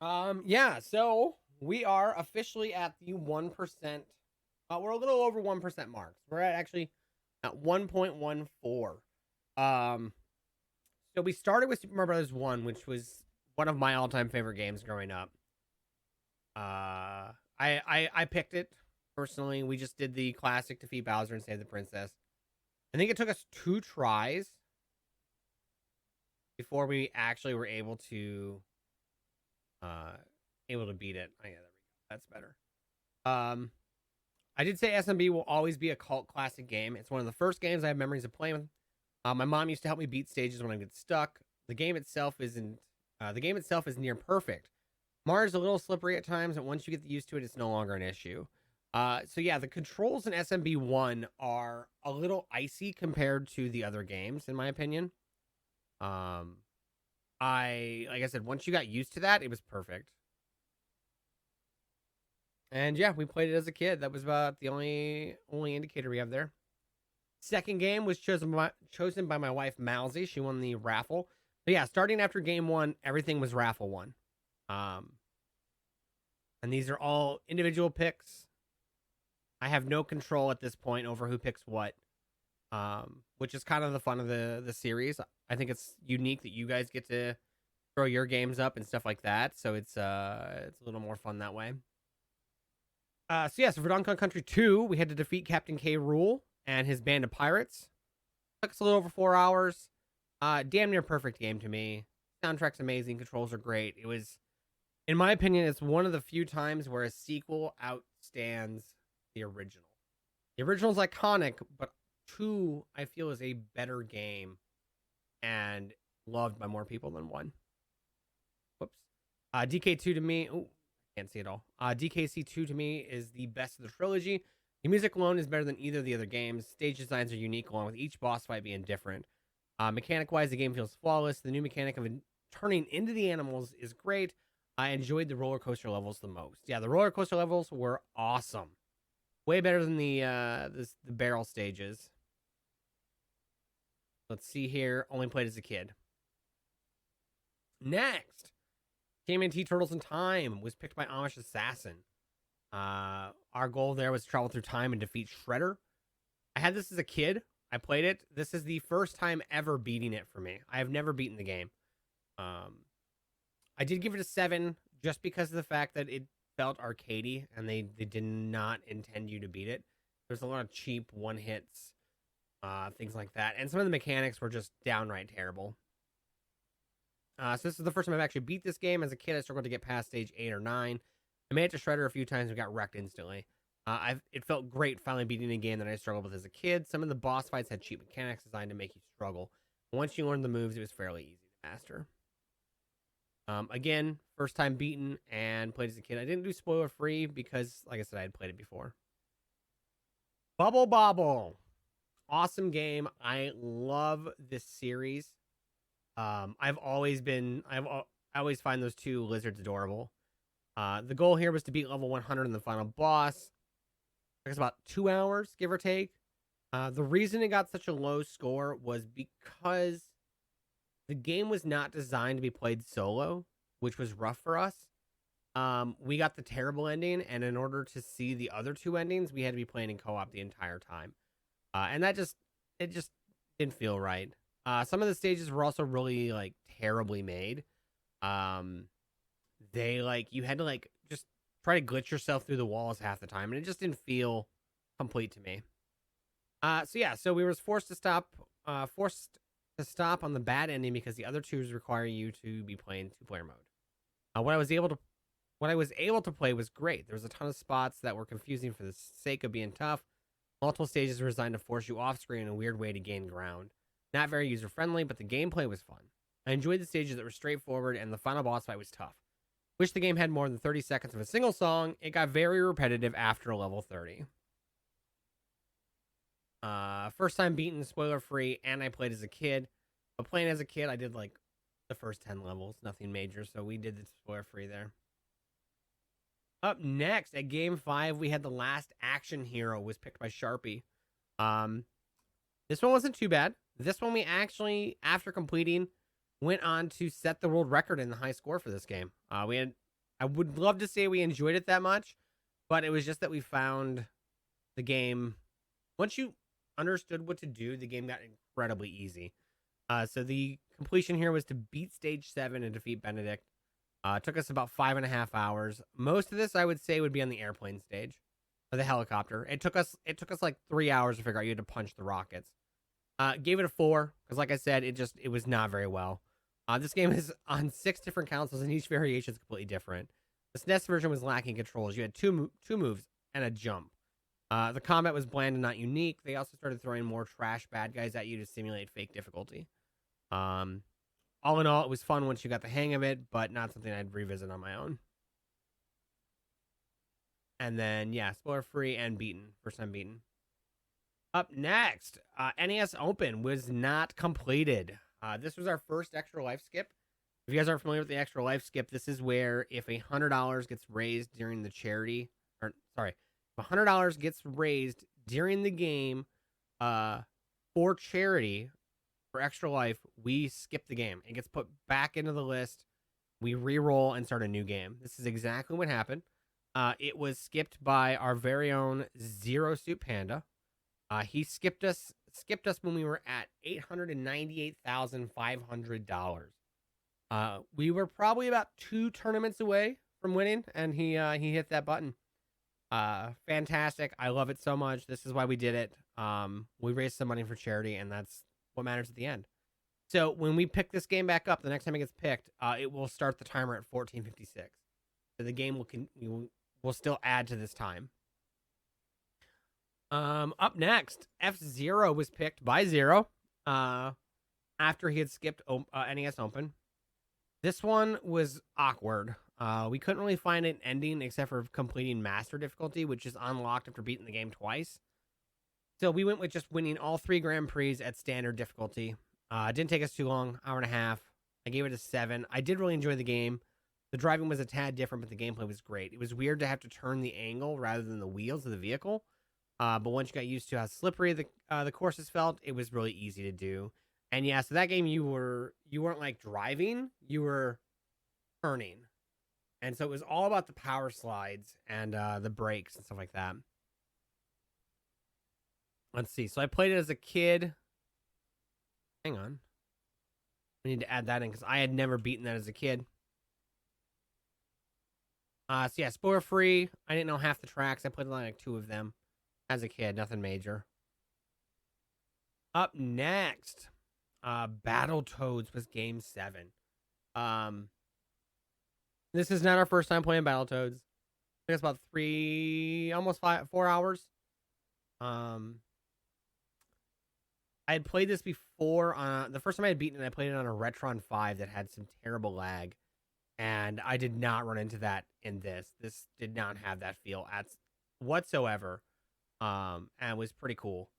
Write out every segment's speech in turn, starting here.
Yeah, so we are officially at the 1%. We're a little over 1% marks. We're at actually at 1.14. Um, so we started with Super Mario Brothers 1, which was one of my all-time favorite games growing up. I picked it personally. We just did the classic defeat Bowser and save the princess. I think it took us 2 tries before we actually were uh able to beat it. Oh, yeah, there we go. That's better. Um, I did say SMB will always be a cult classic game. It's one of the first games I have memories of playing with. My mom used to help me beat stages when I get stuck. The game itself isn't. The game itself is near perfect. Mario's a little slippery at times, and once you get used to it, it's no longer an issue. So yeah, the controls in SMB1 are a little icy compared to the other games, in my opinion. Um, like I said, once you got used to that, it was perfect. And yeah, we played it as a kid. That was about the only indicator we have there. Second game was chosen by my wife Mousy. She won the raffle. But yeah, starting after game one, everything was raffle one. Um, and these are all individual picks. I have no control at this point over who picks what. Which is kind of the fun of the series. I think it's unique that you guys get to throw your games up and stuff like that. So it's a little more fun that way. So for Donkey Kong Country 2, we had to defeat Captain K. Rool and his band of pirates. Took us a little over 4 hours. Damn near perfect game to me. Soundtrack's amazing. Controls are great. It was, in my opinion, it's one of the few times where a sequel outstands the original. The original's iconic, but 2, I feel, is a better game and loved by more people than 1. Whoops. DK2 to me, can't see it all. DKC2 to me is the best of the trilogy. The music alone is better than either of the other games. Stage designs are unique, along with each boss fight being different. Mechanic wise, the game feels flawless. The new mechanic of turning into the animals is great. I enjoyed the roller coaster levels the most. Yeah, the roller coaster levels were awesome. Way better than the barrel stages. Let's see here. Only played as a kid. Next, TMNT Turtles in Time was picked by Amish Assassin. Our goal there was to travel through time and defeat Shredder. I had this as a kid. I played it. This is the first time ever beating it for me. I have never beaten the game. I did give it a 7 just because of the fact that it felt arcadey and they did not intend you to beat it. There's a lot of cheap one hits, things like that, and some of the mechanics were just downright terrible. So this is the first time I've actually beat this game. As a kid, I struggled to get past stage 8 or 9. I made it to Shredder a few times and got wrecked instantly. It felt great finally beating a game that I struggled with as a kid. Some of the boss fights had cheap mechanics designed to make you struggle. Once you learned the moves, it was fairly easy to master. Again, first time beaten and played as a kid. I didn't do spoiler free because, like I said, I had played it before. Bubble Bobble. Awesome game. I love this series. I always find those two lizards adorable. The goal here was to beat level 100 in the final boss. It's about 2 hours, give or take. The reason it got such a low score was because the game was not designed to be played solo, which was rough for us. We got the terrible ending, and in order to see the other 2 endings, we had to be playing in co-op the entire time. And it just didn't feel right. Some of the stages were also really like terribly made. They you had to just try to glitch yourself through the walls half the time, and it just didn't feel complete to me. So we were forced to stop on the bad ending because the other 2s require you to be playing 2-player mode. What I was able to play was great. There was a ton of spots that were confusing for the sake of being tough. Multiple stages were designed to force you off screen in a weird way to gain ground. Not very user friendly, but the gameplay was fun. I enjoyed the stages that were straightforward, and the final boss fight was tough. Wish the game had more than 30 seconds of a single song. It got very repetitive after level 30. First time beaten, spoiler free, and I played as a kid. But playing as a kid, I did the first 10 levels, nothing major, so we did the spoiler free there. Up next at game 5, we had the last action hero was picked by Sharpie. This one wasn't too bad. This one we actually, after completing, went on to set the world record in the high score for this game. We had I would love to say we enjoyed it that much, but it was just that we found the game. Once you understood what to do, the game got incredibly easy. So the completion here was to beat stage 7 and defeat Benedict. It took us about 5.5 hours. Most of this, I would say, would be on the airplane stage or the helicopter. It took us like 3 hours to figure out you had to punch the rockets. Gave it a 4 because, like I said, it was not very well. This game is on 6 different consoles, and each variation is completely different. The SNES version was lacking controls. You had two moves and a jump. The combat was bland and not unique. They also started throwing more trash bad guys at you to simulate fake difficulty. All in all, it was fun once you got the hang of it, but not something I'd revisit on my own. And then, yeah, spoiler free and beaten. First time beaten. Up next, NES Open was not completed. This was our first extra life skip. If you guys aren't familiar with the extra life skip, this is where if $100 gets raised during the charity, or sorry, if $100 gets raised during the game for charity for extra life, we skip the game. It gets put back into the list. We re-roll and start a new game. This is exactly what happened. It was skipped by our very own Zero Suit Panda. He skipped us when we were at $898,500. We were probably about 2 tournaments away from winning, and he hit that button. Fantastic. I love it so much. This is why we did it. We raised some money for charity, and that's what matters at the end. So when we pick this game back up, the next time it gets picked, it will start the timer at 14:56. So the game will still add to this time. Up next, F-Zero was picked by Zero after he had skipped NES Open. This one was awkward. We couldn't really find an ending except for completing Master difficulty, which is unlocked after beating the game twice. So we went with just winning all 3 Grand Prix at standard difficulty. It didn't take us too long, hour and a half. I gave it a 7. I did really enjoy the game. The driving was a tad different, but the gameplay was great. It was weird to have to turn the angle rather than the wheels of the vehicle. But once you got used to how slippery the courses felt, it was really easy to do. And yeah, so that game you weren't like driving, you were turning. And so it was all about the power slides and the brakes and stuff like that. Let's see. So I played it as a kid. Hang on. I need to add that in because I had never beaten that as a kid. So yeah, spoiler free. I didn't know half the tracks. I played like 2 of them as a kid. Nothing major. Up next, Battletoads was game 7. This is not our first time playing Battletoads. I think it's about 4 hours. I had played this before. The first time I had beaten it, I played it on a Retron 5 that had some terrible lag. And I did not run into that in this. This did not have that feel whatsoever. And it was pretty cool.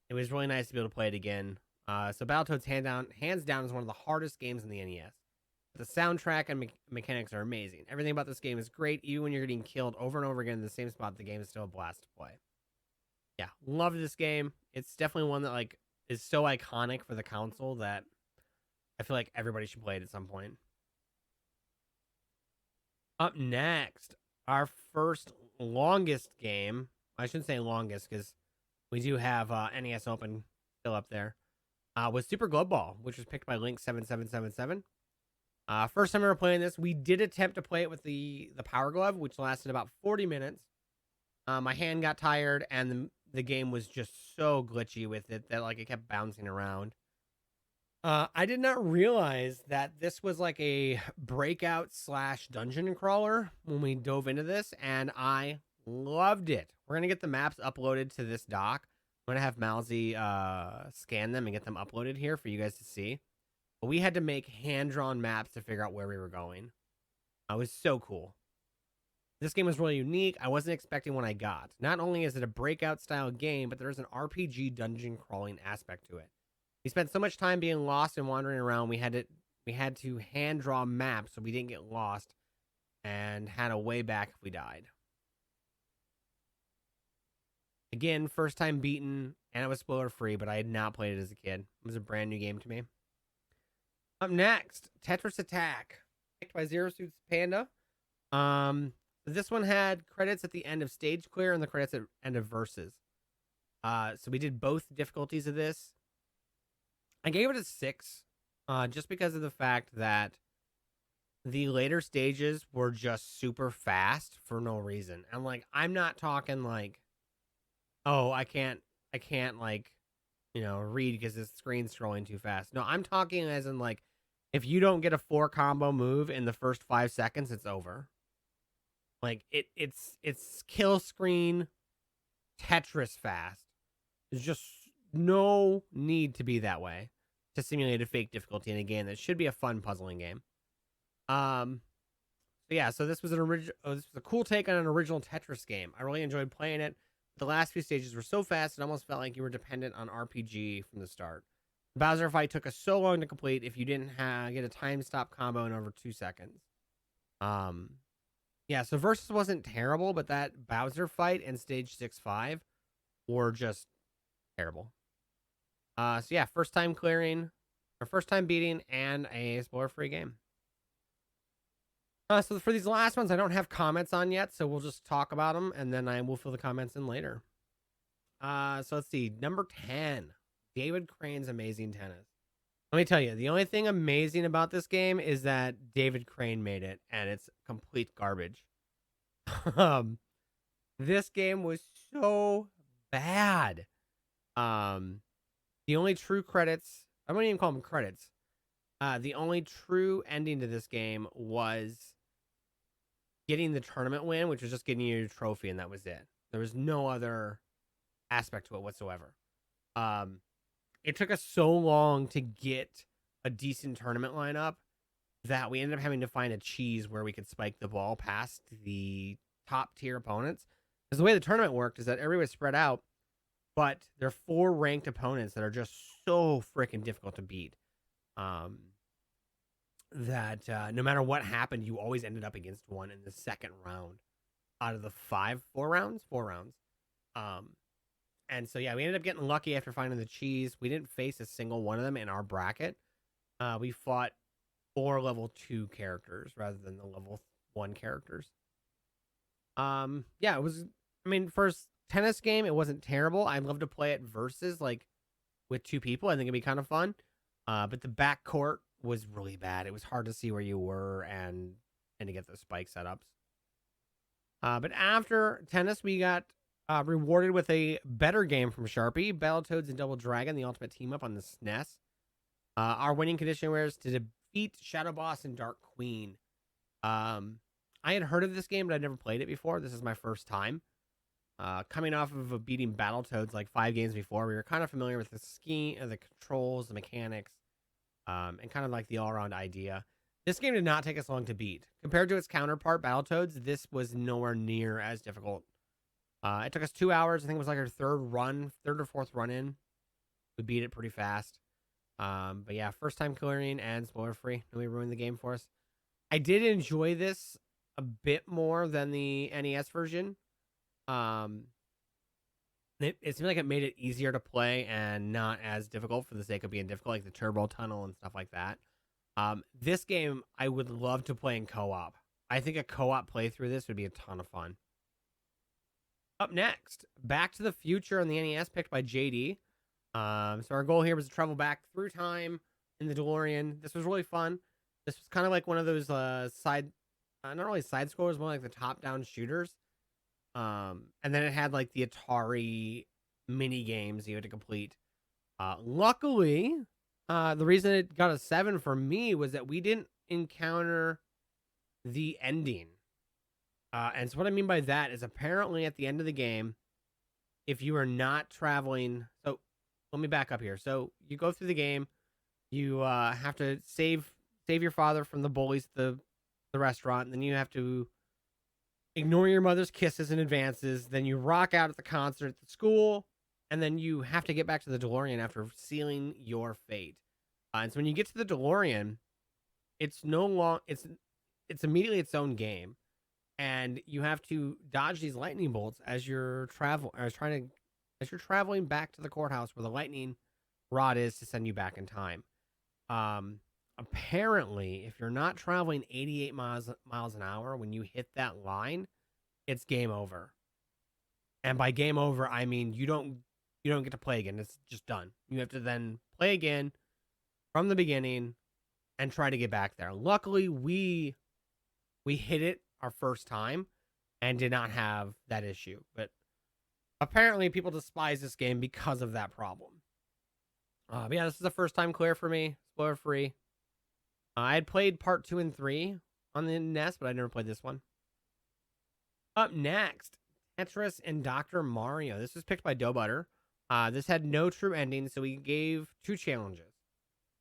It was really nice to be able to play it again. So Battletoads hands down is one of the hardest games in the NES. The soundtrack and mechanics are amazing. Everything about this game is great. Even when you're getting killed over and over again in the same spot, the game is still a blast to play. Yeah, love this game. It's definitely one that like is so iconic for the console that I feel like everybody should play it at some point. Up next, our first longest game. I shouldn't say longest because we do have NES Open still up there. Was Super Glove Ball, which was picked by Link7777. First time we were playing this, we did attempt to play it with the Power Glove, which lasted about 40 minutes. My hand got tired, and the game was just so glitchy with it that like it kept bouncing around. I did not realize that this was like a breakout / dungeon crawler when we dove into this, and I loved it. We're going to get the maps uploaded to this doc. I'm going to have Malzy scan them and get them uploaded here for you guys to see. But we had to make hand-drawn maps to figure out where we were going. It was so cool. This game was really unique. I wasn't expecting what I got. Not only is it a breakout style game, but there's an RPG dungeon crawling aspect to it. We spent so much time being lost and wandering around. We had to hand draw maps so we didn't get lost and had a way back if we died. Again, first time beaten, and it was spoiler free, but I had not played it as a kid. It was a brand new game to me. Up next, Tetris Attack, picked by Zero Suits Panda. This one had credits at the end of stage clear and the credits at end of verses. So we did both difficulties of this. I gave it a 6, just because of the fact that the later stages were just super fast for no reason. And like, I'm not talking like, oh, I can't like, read because the screen's scrolling too fast. No, I'm talking as in like, if you don't get a 4 combo move in the first 5 seconds, it's over. Like it's kill screen Tetris fast. There's just no need to be that way to simulate a fake difficulty in a game that should be a fun puzzling game. So this was this was a cool take on an original Tetris game. I really enjoyed playing it. The last few stages were so fast it almost felt like you were dependent on RPG from the start. The Bowser fight took us so long to complete if you didn't get a time stop combo in over 2 seconds. So Versus wasn't terrible, but that Bowser fight and stage 6-5 were just terrible. First time clearing, or first time beating, and a spoiler-free game. So for these last ones, I don't have comments on yet, so we'll just talk about them, and then I will fill the comments in later. So let's see. Number 10, David Crane's Amazing Tennis. Let me tell you, the only thing amazing about this game is that David Crane made it, and it's complete garbage. This game was so bad. The only true credits, I wouldn't even call them credits. The only true ending to this game was getting the tournament win, which was just getting you a trophy, and that was it. There was no other aspect to it whatsoever. It took us so long to get a decent tournament lineup that we ended up having to find a cheese where we could spike the ball past the top tier opponents. Because the way the tournament worked is that everybody was spread out, but there are 4 ranked opponents that are just so freaking difficult to beat. That no matter what happened, you always ended up against one in the second round out of the 4 rounds. And so, we ended up getting lucky after finding the cheese. We didn't face a single one of them in our bracket. We fought 4 level 2 characters rather than the level 1 characters. It was, for a tennis game, it wasn't terrible. I'd love to play it versus, like, with 2 people. I think it'd be kind of fun. But the backcourt was really bad. It was hard to see where you were and to get the spike setups. But after tennis, we got rewarded with a better game from Sharpie, Battletoads and Double Dragon, the ultimate team up on the SNES. Our winning condition was to defeat Shadow Boss and Dark Queen. I had heard of this game, but I'd never played it before. This is my first time. Coming off of beating Battletoads like 5 games before, we were kind of familiar with the the controls, the mechanics, and kind of like the all-around idea. This game did not take us long to beat. Compared to its counterpart, Battletoads, this was nowhere near as difficult. It took us 2 hours. I think it was like our third or fourth run in. We beat it pretty fast. First time clearing and spoiler free. Nobody ruined the game for us. I did enjoy this a bit more than the NES version. It seemed like it made it easier to play and not as difficult for the sake of being difficult, like the turbo tunnel and stuff like that. This game I would love to play in co-op. I think a co-op playthrough of this would be a ton of fun. Up next, Back to the Future on the NES, picked by JD. So our goal here was to travel back through time in the DeLorean. This was really fun. This was kind of like one of those not really side scrollers, more like the top-down shooters. And then it had like the Atari mini games you had to complete. Luckily, the reason it got a 7 for me was that we didn't encounter the ending. And so what I mean by that is apparently at the end of the game, if you are not traveling, so let me back up here. So you go through the game, you have to save your father from the bullies at the restaurant, and then you have to ignore your mother's kisses and advances. Then you rock out at the concert at the school, and then you have to get back to the DeLorean after sealing your fate. And so when you get to the DeLorean, it's immediately its own game, and you have to dodge these lightning bolts as you're traveling back to the courthouse where the lightning rod is to send you back in time. apparently, if you're not traveling 88 miles an hour when you hit that line, it's game over. And by game over, I mean you don't get to play again. It's just done. You have to then play again from the beginning and try to get back there. Luckily, we hit it our first time and did not have that issue. But apparently, people despise this game because of that problem. But yeah, this is the first time clear for me. Spoiler free. I had played part 2 and 3 on the NES, but I never played this one. Up next, Tetris and Dr. Mario. This was picked by Dough Butter. This had no true ending, so we gave 2 challenges.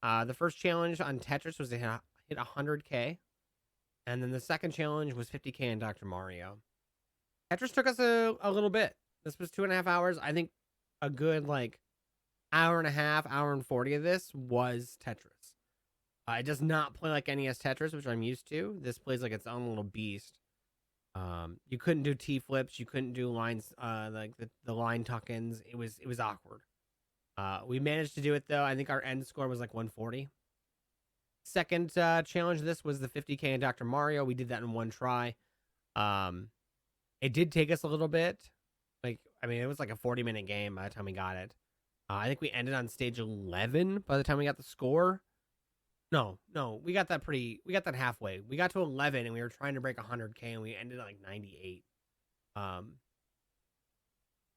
The first challenge on Tetris was to hit 100K, and then the second challenge was 50K in Dr. Mario. Tetris took us a little bit. This was 2.5 hours. I think a good hour and a half, hour and 40 of this was Tetris. It does not play like NES Tetris, which I'm used to. This plays like its own little beast. You couldn't do T flips. You couldn't do lines like the line tuck-ins. It was awkward. We managed to do it though. I think our end score was like 140. Second challenge of this was the 50K in Dr. Mario. We did that in one try. It did take us a little bit. It was like a 40-minute game by the time we got it. I think we ended on stage 11 by the time we got the score. No, we got that halfway. We got to 11 and we were trying to break 100K and we ended at like 98. But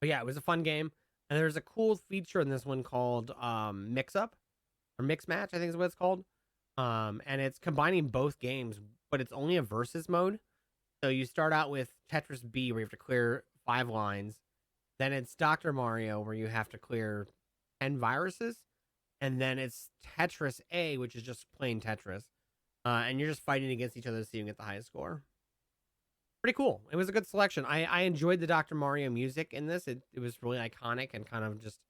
yeah, it was a fun game. And there's a cool feature in this one called Mix Up or Mix Match, I think is what it's called. And it's combining both games, but it's only a versus mode. So you start out with Tetris B where you have to clear 5 lines. Then it's Dr. Mario where you have to clear 10 viruses. And then it's Tetris A, which is just plain Tetris. And you're just fighting against each other to see who can get the highest score. Pretty cool. It was a good selection. I enjoyed the Dr. Mario music in this. It was really iconic and kind of just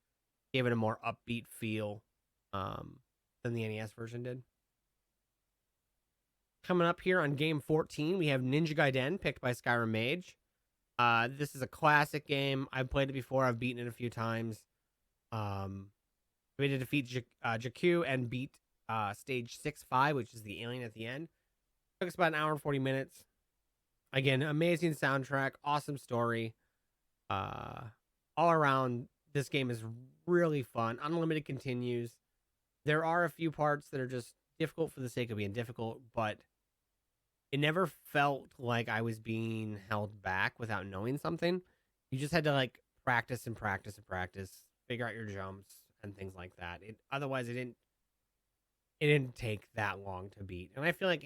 gave it a more upbeat feel than the NES version did. Coming up here on game 14, we have Ninja Gaiden, picked by Skyrim Mage. This is a classic game. I've played it before. I've beaten it a few times. We had to defeat Jakku and beat stage 6-5, which is the alien at the end. Took us about an hour and 40 minutes. Again, amazing soundtrack, awesome story. All around, this game is really fun. Unlimited continues. There are a few parts that are just difficult for the sake of being difficult, but it never felt like I was being held back without knowing something. You just had to practice and practice and practice, figure out your jumps and things like that. Otherwise it didn't take that long to beat. And I feel like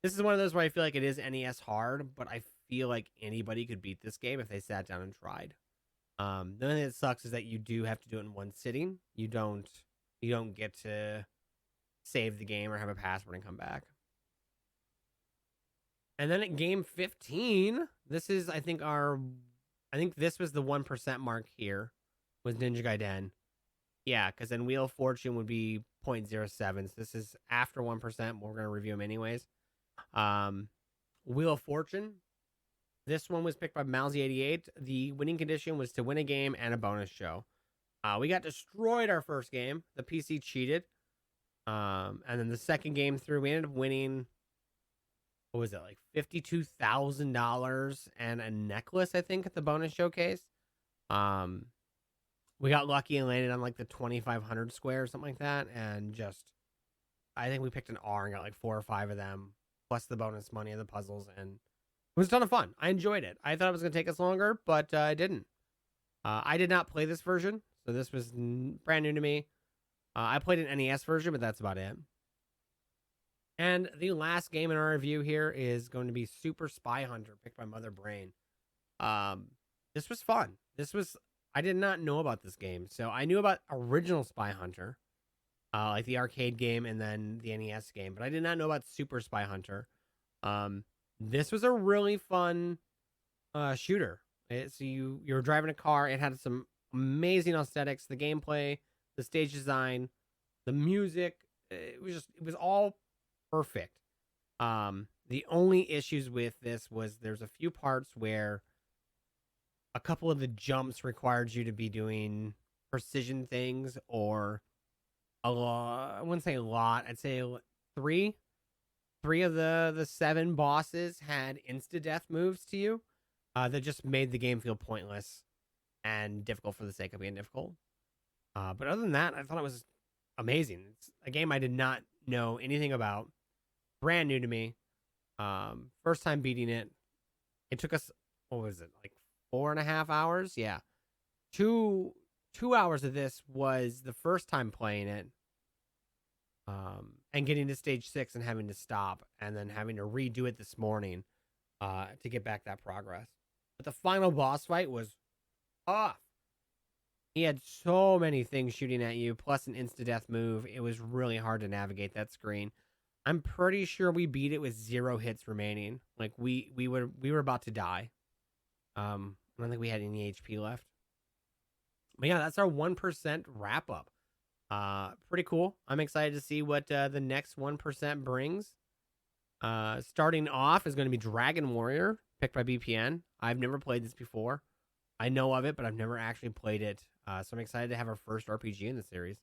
this is one of those where I feel like it is NES hard, but I feel like anybody could beat this game if they sat down and tried. The only thing that sucks is that you do have to do it in one sitting. You don't get to save the game or have a password and come back. And then at game 15, this is I think this was the 1% mark here was Ninja Gaiden. Yeah, because then Wheel of Fortune would be 0.07. So this is after 1%, but we're going to review them anyways. Wheel of Fortune. This one was picked by Mousy88. The winning condition was to win a game and a bonus show. We got destroyed our first game. The PC cheated. And then the second game through, we ended up winning, what was it, $52,000 and a necklace, I think, at the bonus showcase. We got lucky and landed on the 2,500 square or something like that. And I think we picked an R and got 4 or 5 of them, plus the bonus money and the puzzles. And it was a ton of fun. I enjoyed it. I thought it was going to take us longer, but I didn't. I did not play this version, so this was brand new to me. I played an NES version, but that's about it. And the last game in our review here is going to be Super Spy Hunter, picked by Mother Brain. This was fun. I did not know about this game. So I knew about original Spy Hunter, the arcade game and then the NES game, but I did not know about Super Spy Hunter. This was a really fun shooter. So you were driving a car. It had some amazing aesthetics, the gameplay, the stage design, the music. It was all perfect. The only issues with this was there's a few parts where a couple of the jumps required you to be doing precision things, or a lot. I wouldn't say a lot. I'd say three of the 7 bosses had insta death moves to you that just made the game feel pointless and difficult for the sake of being difficult. But other than that, I thought it was amazing. It's a game I did not know anything about, brand new to me. First time beating it. It took us, what was it, like 4.5 hours? Yeah, 2 hours of this was the first time playing it. And getting to stage 6 and having to stop and then having to redo it this morning to get back that progress. But the final boss fight was tough. He had so many things shooting at you, plus an insta-death move. It was really hard to navigate that screen. I'm pretty sure we beat it with 0 hits remaining. Like we were about to die. I don't think we had any HP left. But yeah, that's our 1% wrap up. Pretty cool. I'm excited to see what the next 1% brings. Starting off is going to be Dragon Warrior, picked by BPN. I've never played this before. I know of it, but I've never actually played it. So I'm excited to have our first RPG in the series.